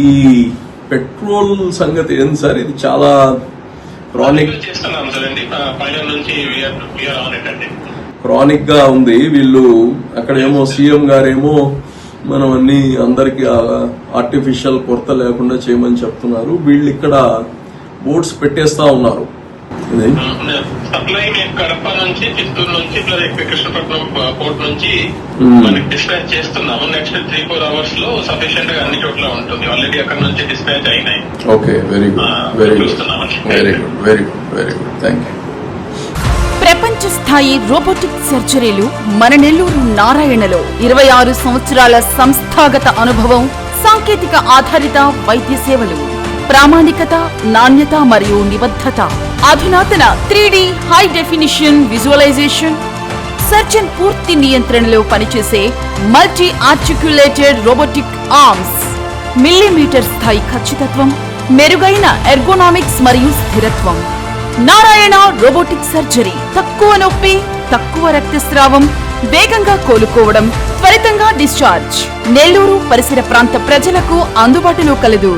ఈ పెట్రోల్ సంగతి ఏంటి సార్? ఇది చాలా క్రానిక్ గా ఉంది. వీళ్ళు అక్కడేమో సీఎం గారేమో మనం అన్ని అందరికి ఆర్టిఫిషియల్ కొరత లేకుండా చేయమని చెప్తున్నారు. వీళ్ళు ఇక్కడ బోట్స్ పెట్టేస్తా ఉన్నారు. సప్లై కడప నుంచి, చిత్తూరు నుంచి, కృష్ణపట్నం పోర్ట్ నుంచి మనకి డిస్పాచ్ చేస్తున్నాము. నెక్స్ట్ 3-4 అవర్స్ లో సఫిషియెంట్ గా అన్ని చోట్ల ఉంటుంది. ఆల్రెడీ అక్కడ నుంచి డిస్పాచ్ అయినాయి. Okay, very good, very good, very good, very good, very good. Thank you. ప్రపంచ స్థాయి రోబోటిక్ సర్జరీలు మన నెల్లూరు నారాయణలో 26 సంవత్సరాల సంస్థాగత అనుభవం, సాంకేతిక ఆధారిత వైద్య సేవలు, ప్రామాణికత, నాణ్యత మరియు నిబద్ధత, అధునాతన 3D high definition visualisation, surgeon పూర్తి నియంత్రణలో పనిచేసే multi articulated robotic arms, millimetre స్థాయి ఖచ్చితత్వం, మెరుగైన ఎర్గోనామిక్స్ మరియు స్థిరత్వం. Narayana robotic surgery. తక్కువ నొప్పి, తక్కువ రక్తస్రావం, వేగంగా కోలుకోవడం, త్వరితంగా డిశ్చార్జ్. నెల్లూరు పరిసర ప్రాంత ప్రజలకు అందుబాటులో కలదు.